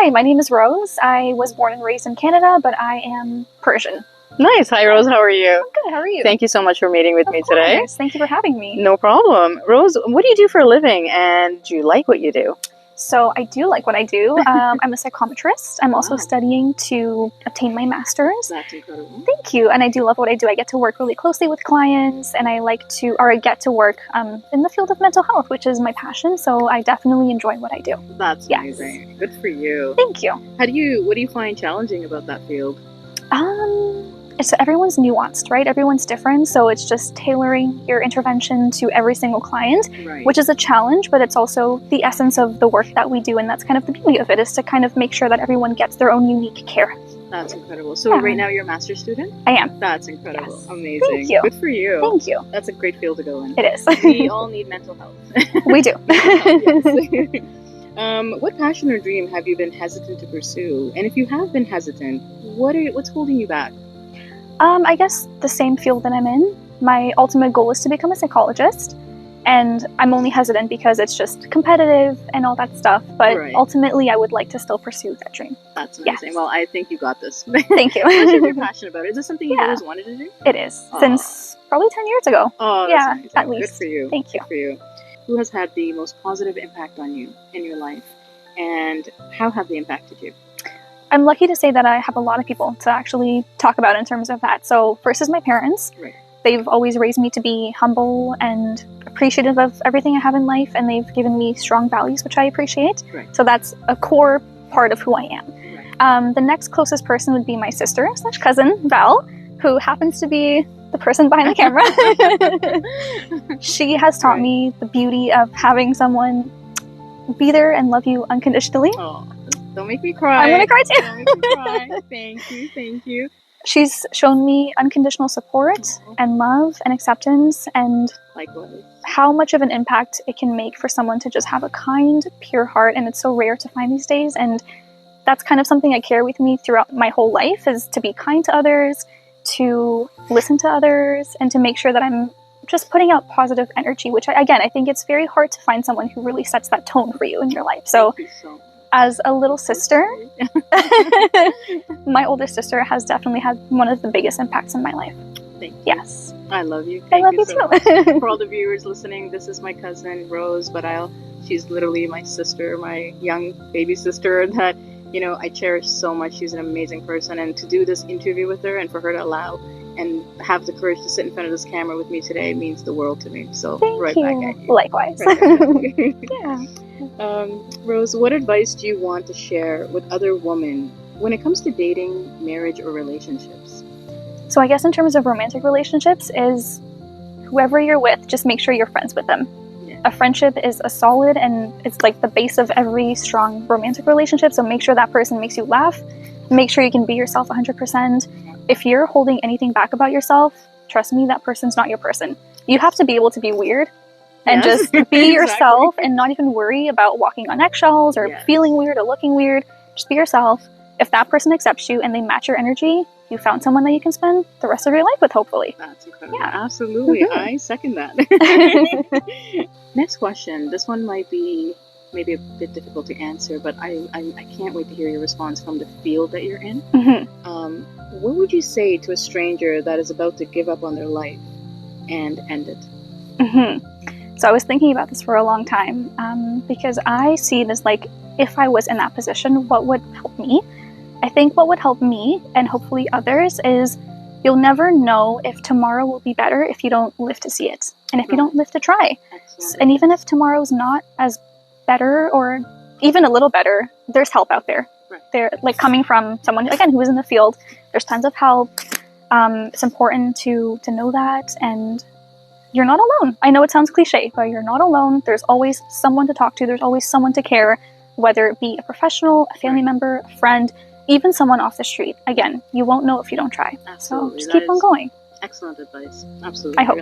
Hi, my name is Rose. I was born and raised in Canada, but I am Persian. Nice. Hi, Rose. How are you? I'm good. How are you? Thank you so much for meeting with me today. Thank you for having me. No problem. Rose, what do you do for a living, and do you like what you do? So I do like what I do. I'm a psychometrist. I'm also studying to obtain my master's. That's incredible. Thank you. And I do love what I do. I get to work really closely with clients, and I get to work in the field of mental health, which is my passion. So I definitely enjoy what I do. That's amazing. Good for you. Thank you. What do you find challenging about that field? Everyone's nuanced, right? Everyone's different, so it's just tailoring your intervention to every single client, which is a challenge, but it's also the essence of the work that we do, and that's kind of the beauty of it, is to kind of make sure that everyone gets their own unique care. That's incredible. So right now you're a master's student? I am. That's incredible. Yes. Amazing. Thank you. Good for you. Thank you. That's a great field to go in. It is. We all need mental health. We do. Yes. What passion or dream have you been hesitant to pursue? And if you have been hesitant, what's holding you back? I guess the same field that I'm in. My ultimate goal is to become a psychologist, and I'm only hesitant because it's just competitive and all that stuff, but ultimately I would like to still pursue that dream. That's amazing. Yes. Well, I think you got this. Thank you. I'm sure you're passionate about it. Is this something you've always wanted to do? It is. Since probably 10 years ago. Oh, yeah, amazing. at least. Good for you. Thank you. Good for you. Who has had the most positive impact on you in your life, and how have they impacted you? I'm lucky to say that I have a lot of people to actually talk about in terms of that. So first is my parents. They've always raised me to be humble and appreciative of everything I have in life, and they've given me strong values, which I appreciate. So that's a core part of who I am. The next closest person would be my sister / cousin, Val, who happens to be the person behind the camera. She has taught me the beauty of having someone be there and love you unconditionally. Don't make me cry. I'm gonna cry too. Don't make me cry. Thank you. She's shown me unconditional support and love and acceptance, and how much of an impact it can make for someone to just have a kind, pure heart, and it's so rare to find these days, and that's kind of something I carry with me throughout my whole life, is to be kind to others, to listen to others, and to make sure that I'm just putting out positive energy, which I think it's very hard to find someone who really sets that tone for you in your life. So as a little sister, my older sister has definitely had one of the biggest impacts in my life. Thank you. Yes. I love you. I love you so too. For all the viewers listening, this is my cousin Rose, but she's literally my sister, my young baby sister that, I cherish so much. She's an amazing person, and to do this interview with her and for her to allow and have the courage to sit in front of this camera with me today means the world to me. So Thank you. Back at you. Likewise. Yeah. Rose, what advice do you want to share with other women when it comes to dating, marriage, or relationships? So I guess in terms of romantic relationships is whoever you're with, just make sure you're friends with them. A friendship is a solid, and it's like the base of every strong romantic relationship. So make sure that person makes you laugh. Make sure you can be yourself 100%. If you're holding anything back about yourself, trust me, that person's not your person. You have to be able to be weird and just be yourself and not even worry about walking on eggshells or feeling weird or looking weird. Just be yourself. If that person accepts you and they match your energy, you found someone that you can spend the rest of your life with, hopefully. That's incredible. Yeah. Absolutely. I second that. Next question. This one might be maybe a bit difficult to answer, but I can't wait to hear your response from the field that you're in. What would you say to a stranger that is about to give up on their life and end it? So I was thinking about this for a long time, because I see it as like, if I was in that position, what would help me? I think what would help me, and hopefully others, is you'll never know if tomorrow will be better if you don't live to see it, and if you don't live to try. And even if tomorrow's not as better or even a little better, there's help out there. They're like coming from someone, again, who is in the field. There's tons of help. It's important to know that, and you're not alone. I know it sounds cliche, but you're not alone. There's always someone to talk to. There's always someone to care, whether it be a professional, a family member, a friend, even someone off the street. Again, you won't know if you don't try. Absolutely. So just keep on going. Excellent advice. Absolutely. I hope.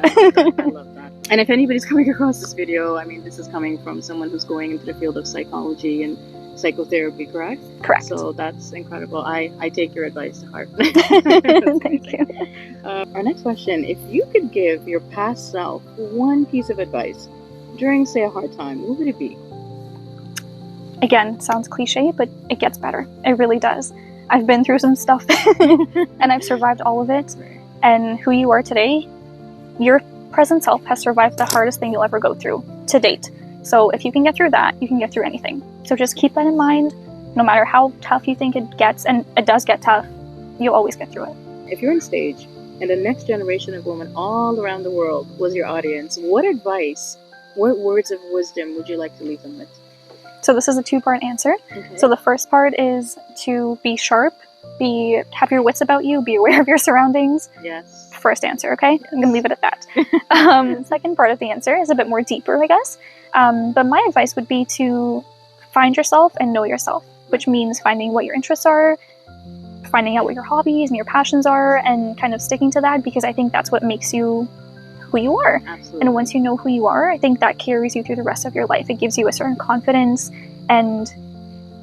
I love that. And if anybody's coming across this video, this is coming from someone who's going into the field of psychology and psychotherapy, correct? Correct. So that's incredible. I take your advice to heart. Thank you. Our next question, if you could give your past self one piece of advice during, say, a hard time, what would it be? again, sounds cliche, but it gets better. It really does. I've been through some stuff and I've survived all of it. Right. And who you are today, your present self has survived the hardest thing you'll ever go through to date. So if you can get through that, you can get through anything. So just keep that in mind. No matter how tough you think it gets, and it does get tough, you'll always get through it. If you're on stage and the next generation of women all around the world was your audience, what advice, what words of wisdom would you like to leave them with? So this is a two-part answer. Okay. So the first part is to be sharp, have your wits about you, be aware of your surroundings. Yes. First answer, okay? Yes. I'm gonna leave it at that. Second part of the answer is a bit more deeper, I guess. But my advice would be to find yourself and know yourself, which means finding what your interests are, finding out what your hobbies and your passions are, and kind of sticking to that, because I think that's what makes you who you are. Absolutely. And once you know who you are, I think that carries you through the rest of your life. It gives you a certain confidence and,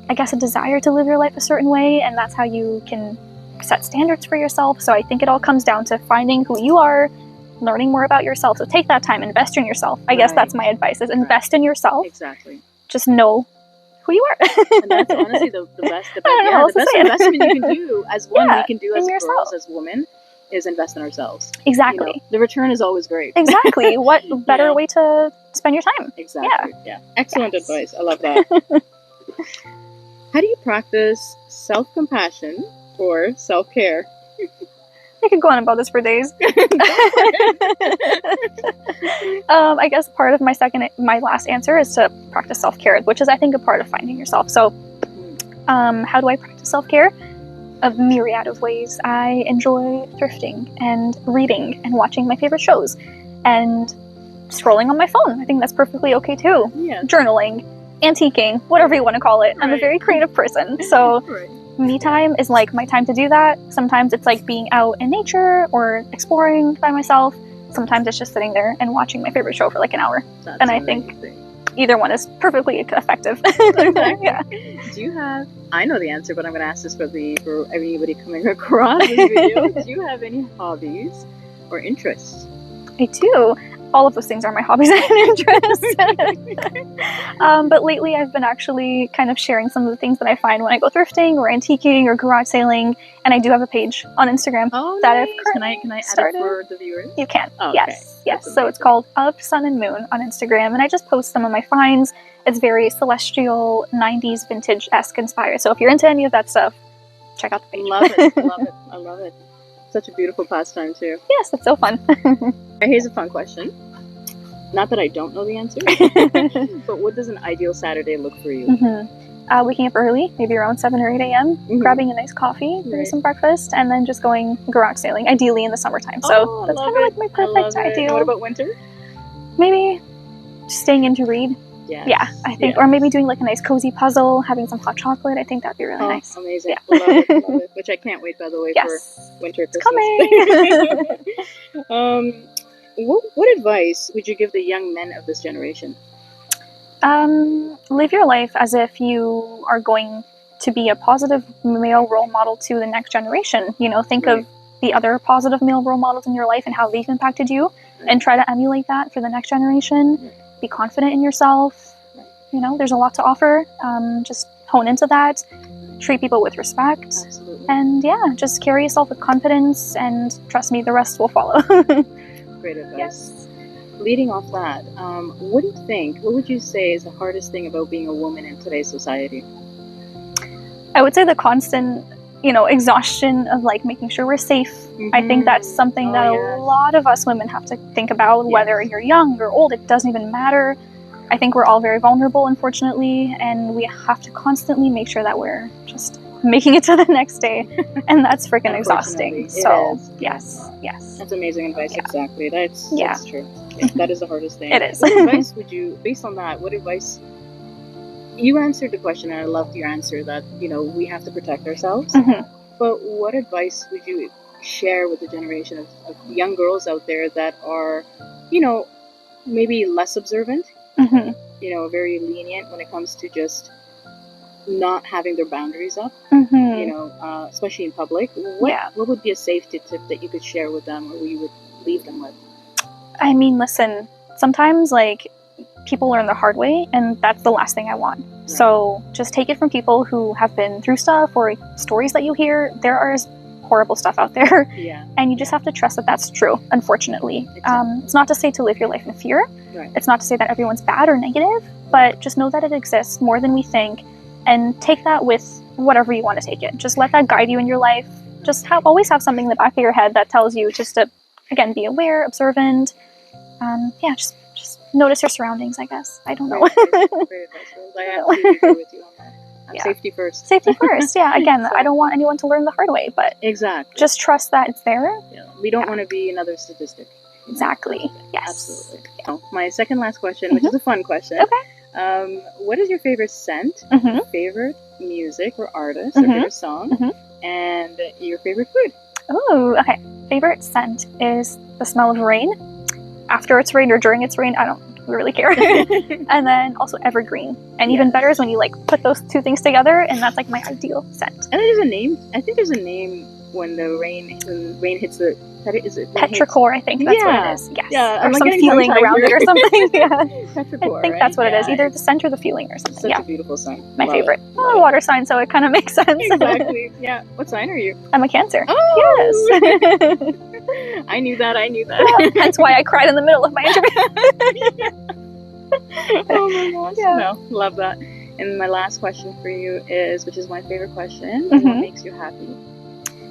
I guess, a desire to live your life a certain way, and that's how you can set standards for yourself. So I think it all comes down to finding who you are, learning more about yourself. So take that time, invest in yourself. I guess that's my advice, is invest in yourself. Exactly. Just know who you are. And that's honestly the best say it. investment you can do as one, Yeah, we can do in as yourself. girls, as women, is invest in ourselves. Exactly. You know, the return is always great. Exactly. What better Yeah. way to spend your time? Exactly. Yeah. Excellent Yes. advice. I love that. How do you practice self-compassion or self-care? I could go on about this for days. I guess part of my last answer is to practice self-care, which is, I think, a part of finding yourself. So, how do I practice self-care? A myriad of ways. I enjoy thrifting and reading and watching my favorite shows and scrolling on my phone. I think that's perfectly okay too. Yeah. Journaling, antiquing, whatever you want to call it. I'm a Right. very creative person, so Right. me time is like my time to do that. Sometimes it's like being out in nature or exploring by myself. Sometimes it's just sitting there and watching my favorite show for like an hour. That's And I think amazing. either one is perfectly effective. Yeah. Do you have? I know the answer, but I'm going to ask this for everybody coming across this video. Do you have any hobbies or interests? I do. All of those things are my hobbies and interests. But lately I've been actually kind of sharing some of the things that I find when I go thrifting or antiquing or garage sailing. And I do have a page on Instagram. Oh, That I've nice. Can I add started. it for the viewers? You can. Oh, okay. Yes. Yes. That's So it's called Of Sun and Moon on Instagram. And I just post some of my finds. It's very celestial, 90s vintage-esque inspired. So if you're into any of that stuff, check out the page. Love it. Love it. I love it. Such a beautiful pastime too. Yes, it's so fun. Here's a fun question. Not that I don't know the answer, but what does an ideal Saturday look for you? Waking up early, maybe around 7 or 8 a.m., grabbing a nice coffee, maybe Right. some breakfast, and then just going garage sailing, ideally in the summertime. So Oh, I that's love kind of it. like my I love perfect it. ideal. What about winter? Maybe just staying in to read. Yes. Yeah, I think, Yes. or maybe doing like a nice cozy puzzle, having some hot chocolate. I think that'd be really Oh, nice. amazing. Yeah. Love it. Love it. Which I can't wait, by the way, Yes, for winter it's Christmas. coming. What advice would you give the young men of this generation? Live your life as if you are going to be a positive male role model to the next generation. You know, think Right. of the other positive male role models in your life and how they've impacted you, and try to emulate that for the next generation. Right. Be confident in yourself. Right. You know, there's a lot to offer. Just hone into that. Treat people with respect. Absolutely. And yeah, just carry yourself with confidence, and trust me, the rest will follow. Great advice. Yes. Leading off that, what do you think? What would you say is the hardest thing about being a woman in today's society? I would say the constant, exhaustion of like making sure we're safe. I think that's something that a lot of us women have to think about, whether you're young or old, it doesn't even matter. I think we're all very vulnerable, unfortunately, and we have to constantly make sure that we're just making it to the next day, and that's freaking exhausting. Unfortunately, So, it is. yes. That's amazing advice. Yeah. Exactly. That's true. Yeah, that is the hardest thing. It is. What advice would you, based on that, what advice? You answered the question, and I loved your answer that, we have to protect ourselves. Mhm. But what advice would you share with the generation of young girls out there that are, maybe less observant, Mhm. very lenient when it comes to just not having their boundaries up, Mhm. especially in public? What would be a safety tip that you could share with them, or you would leave them with? I mean, listen, sometimes like people learn the hard way, and that's the last thing I want. So just take it from people who have been through stuff, or stories that you hear. There are horrible stuff out there. Yeah. And you just have to trust that that's true, unfortunately. Exactly. It's not to say to live your life in fear. Right. It's not to say that everyone's bad or negative, but just know that it exists more than we think, and take that with whatever you want to take it. Just let that guide you in your life. Just always have something in the back of your head that tells you just to, again, be aware, observant. Just notice your surroundings, I guess. I don't know. Very advice, Rose. I absolutely agree with you on that. Yeah. Safety first. Safety first, yeah. Again, I don't want anyone to learn the hard way, but Exactly. just trust that it's there. Yeah. We don't want to be another statistic. Exactly. Yes. Absolutely. Oh, my second last question, which is a fun question. Okay. What is your favorite scent, favorite music or artist, or favorite song, and your favorite food? Oh, okay. Favorite scent is the smell of rain. After it's rained or during it's rain, I don't really care. And then also evergreen. And even better is when you like put those two things together, and that's like my ideal scent. And there's a name. I think there's a name when the rain hits the. Is it Petrichor, I think that's what it is. Yes. Yeah, or some feeling around it or something. Yeah. Petrichor, I think that's what it is. Either the scent or the feeling or something. Such a beautiful sign. My favorite. I'm a water sign, so it kind of makes sense. Exactly. Yeah. What sign are you? I'm a Cancer. Oh! Yes. I knew that. Yeah, that's why I cried in the middle of my interview. Oh my gosh. Yeah. No, love that. And my last question for you is, which is my favorite question, what makes you happy?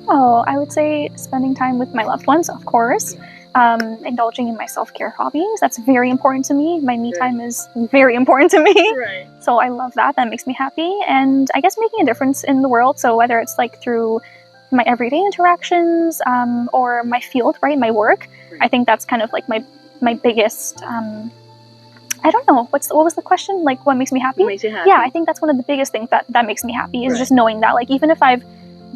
Oh, I would say spending time with my loved ones, of course. Indulging in my self-care hobbies. That's very important to me. My me time is very important to me. Right. So I love that. That makes me happy. And I guess making a difference in the world. So whether it's like through my everyday interactions or my field, right, my work, I think that's kind of like my biggest... I don't know. What was the question? Like, what makes me happy? What makes you happy? Yeah, I think that's one of the biggest things that makes me happy is just knowing that, like, even if I've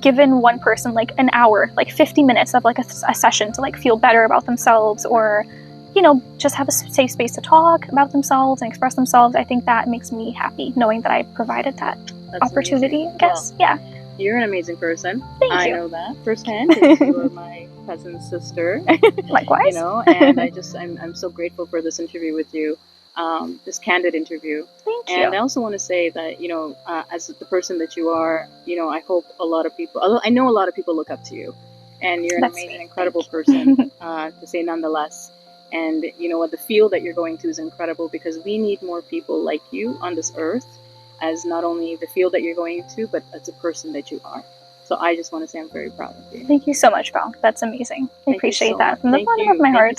given one person like an hour, like 50 minutes of like a session to like feel better about themselves, or, you know, just have a safe space to talk about themselves and express themselves, I think that makes me happy, knowing that I provided that opportunity, I guess. Well, yeah. You're an amazing person. Thank you. I know that firsthand, because you are my cousin's sister. Likewise. You know, and I'm so grateful for this interview with you. This candid interview. Thank you. And I also want to say that, you know, as the person that you are, you know, I hope a lot of people, although I know a lot of people look up to you, and you're an amazing, incredible person, to say nonetheless. And you know what, the field that you're going to is incredible, because we need more people like you on this earth, as not only the field that you're going to, but as a person that you are. So I just want to say I'm very proud of you. Thank you so much, Val. That's amazing. I appreciate that from the bottom of my heart.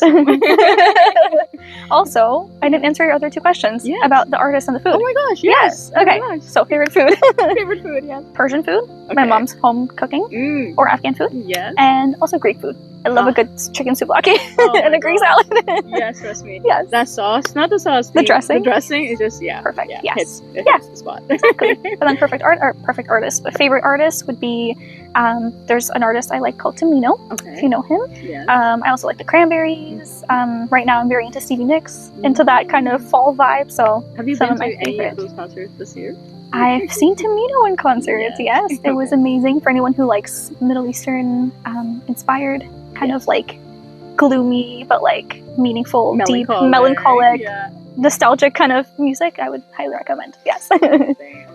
Also, I didn't answer your other two questions about the artist and the food. Oh my gosh, yes. Okay, Oh my goch. So favorite food. Favorite food, yes. Persian food, my mom's home cooking, or Afghan food. Yes. And also Greek food. I love a good chicken souvlaki and a Greek salad. Yes, trust me. Yes. That sauce, not the sauce. The dressing. The dressing is just, perfect. Yeah, yes. It hits the spot. Exactly. But then perfect artist. But favorite artist would be, there's an artist I like called Tamino, if you know him. Yes. I also like the Cranberries. Right now I'm very into Stevie Nicks, into that kind of fall vibe. So have you some been of my to any favorite. of those concerts this year? I've seen Tamino in concerts, yes. It was amazing for anyone who likes Middle Eastern inspired, kind of like gloomy but like meaningful, deep, melancholic, nostalgic kind of music. I would highly recommend. Yes. Amazing.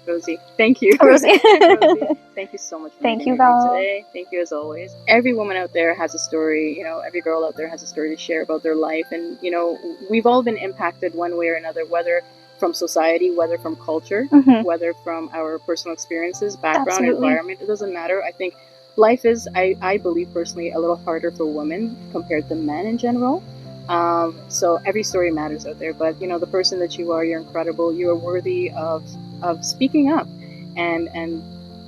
Rosie, thank you. Rosie. Rosie, thank you so much for Thank being you, Val. today. Thank you as always. Every woman out there has a story, you know, every girl out there has a story to share about their life. And, you know, we've all been impacted one way or another, whether from society, whether from culture, whether from our personal experiences, background, environment. It doesn't matter. I think life is, I believe personally, a little harder for women compared to men in general. So every story matters out there, but you know, the person that you are, you're incredible. You are worthy of speaking up, and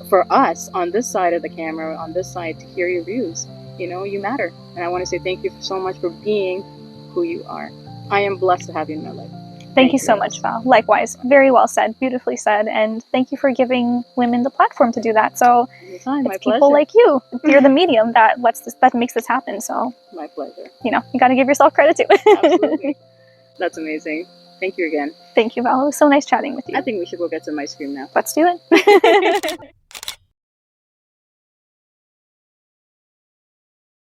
for us on this side of the camera, on this side, to hear your views, you know, you matter. And I want to say thank you so much for being who you are. I am blessed to have you in my life. Thank you so much, Val. Likewise, very well said, beautifully said, and thank you for giving women the platform to do that. So Anytime, it's people like you. You're the medium that makes this happen. So my pleasure. You know, you got to give yourself credit too. Absolutely. That's amazing. Thank you again. Thank you, Val. It was so nice chatting with you. I think we should go get some ice cream now. Let's do it.